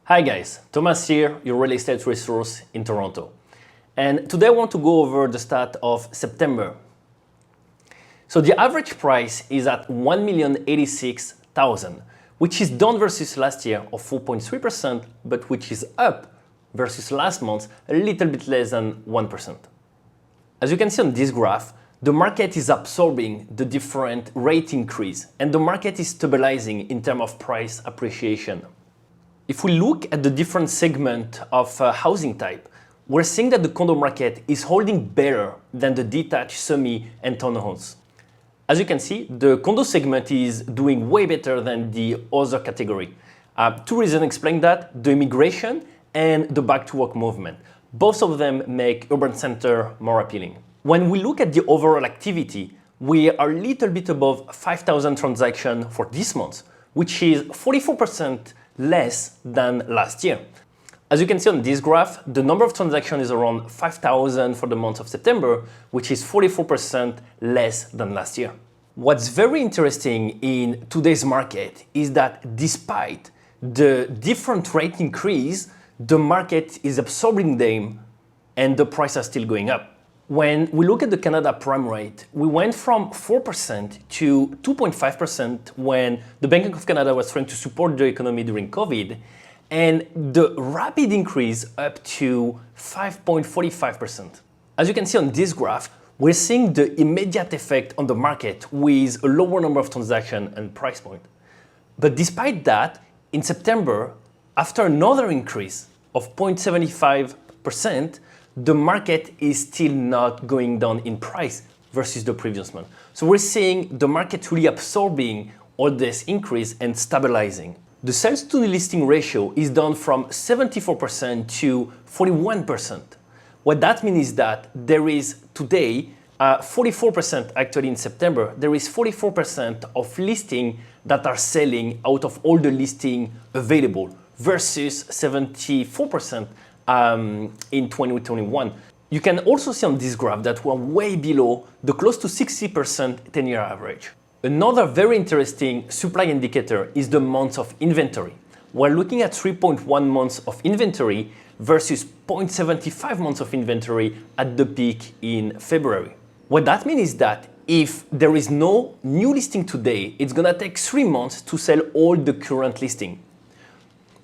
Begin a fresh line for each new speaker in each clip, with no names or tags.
Hi guys, Thomas here, your real estate resource in Toronto. And today I want to go over the stat of September. So the average price is at 1,086,000, which is down versus last year of 4.3%, but which is up versus last month a little bit less than 1%. As you can see on this graph, the market is absorbing the different rate increase and the market is stabilizing in terms of price appreciation. If we look at the different segment of housing type, we're seeing that the condo market is holding better than the detached, semi, and townhomes. As you can see, the condo segment is doing way better than the other category. Two reasons explain that: the immigration and the back to work movement. Both of them make urban center more appealing. When we look at the overall activity, we are a little bit above 5,000 transactions for this month, which is 44% less than last year. As you can see on this graph, the number of transactions is around 5,000 for the month of September, which is 44% less than last year. What's very interesting in today's market is that despite the different rate increase, the market is absorbing them and the prices are still going up. When we look at the Canada prime rate, we went from 4% to 2.5% when the Bank of Canada was trying to support the economy during COVID, and the rapid increase up to 5.45%. As you can see on this graph, we're seeing the immediate effect on the market with a lower number of transactions and price point. But despite that, in September, after another increase of 0.75%, the market is still not going down in price versus the previous month. So we're seeing the market really absorbing all this increase and stabilizing. The sales to the listing ratio is down from 74% to 41%. What that means is that there is today 44%, actually in September, there is 44% of listings that are selling out of all the listings available versus 74% in 2021. You can also see on this graph that we're way below the close to 60% 10-year average. Another very interesting supply indicator is the months of inventory. We're looking at 3.1 months of inventory versus 0.75 months of inventory at the peak in February. What that means is that if there is no new listing today, it's gonna take 3 months to sell all the current listing.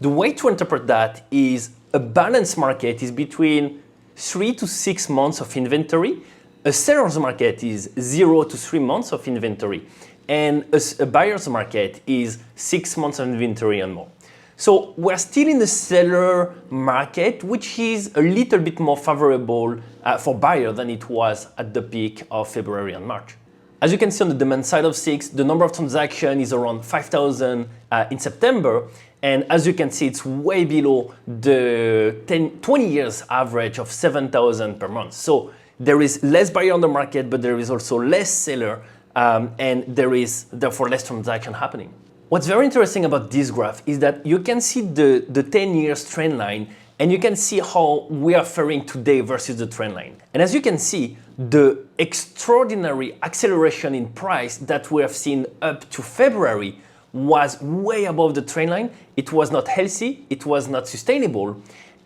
The way to interpret that is a balanced market is between 3 to 6 months of inventory. A seller's market is 0 to 3 months of inventory. And a buyer's market is 6 months of inventory and more. So we're still in the seller market, which is a little bit more favorable for buyer than it was at the peak of February and March. As you can see on the demand side of 6, the number of transactions is around 5,000 in September. And as you can see, it's way below the 20 years average of 7,000 per month. So there is less buyer on the market, but there is also less seller, and there is therefore less transaction happening. What's very interesting about this graph is that you can see the 10 years trend line, and you can see how we are faring today versus the trend line. And as you can see, the extraordinary acceleration in price that we have seen up to February was way above the trend line. It was not healthy, it was not sustainable.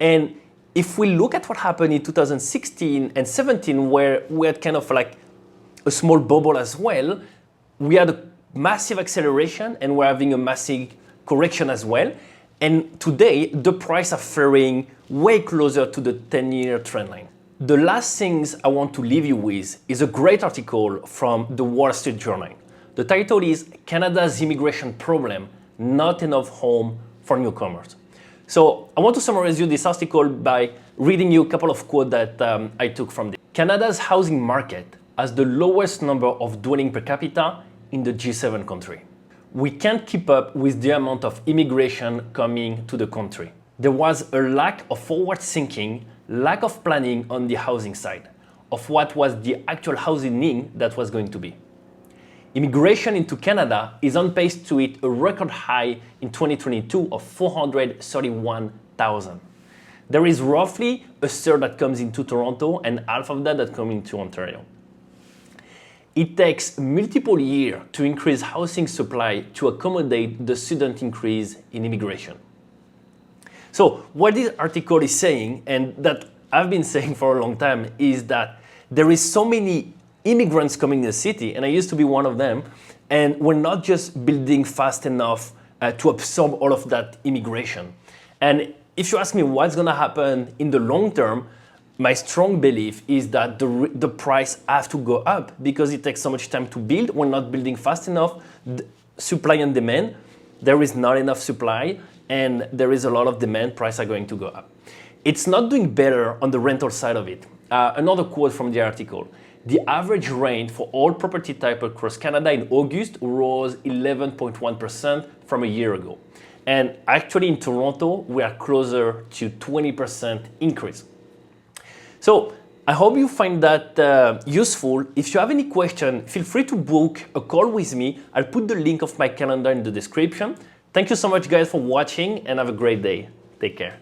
And if we look at what happened in 2016 and 17, where we had kind of like a small bubble as well, we had a massive acceleration and we're having a massive correction as well. And today, the price are faring way closer to the 10-year trend line. The last things I want to leave you with is a great article from the Wall Street Journal. The title is Canada's Immigration Problem, Not Enough Home for Newcomers. So I want to summarize you this article by reading you a couple of quotes that I took from this. Canada's housing market has the lowest number of dwelling per capita in the G7 country. We can't keep up with the amount of immigration coming to the country. There was a lack of forward thinking, lack of planning on the housing side of what was the actual housing need that was going to be. Immigration into Canada is on pace to hit a record high in 2022 of 431,000. There is roughly a third that comes into Toronto and half of that comes into Ontario. It takes multiple years to increase housing supply to accommodate the sudden increase in immigration. So what this article is saying, and that I've been saying for a long time, is that there is so many immigrants coming in the city, and I used to be one of them, and we're not just building fast enough to absorb all of that immigration. And if you ask me what's gonna happen in the long term, my strong belief is that the price have to go up because it takes so much time to build. We're not building fast enough. Supply and demand, there is not enough supply and there is a lot of demand, prices are going to go up. It's not doing better on the rental side of it. Another quote from the article: the average rent for all property type across Canada in August rose 11.1% from a year ago. And actually in Toronto, we are closer to 20% increase. So I hope you find that useful. If you have any question, feel free to book a call with me. I'll put the link of my calendar in the description. Thank you so much guys for watching and have a great day. Take care.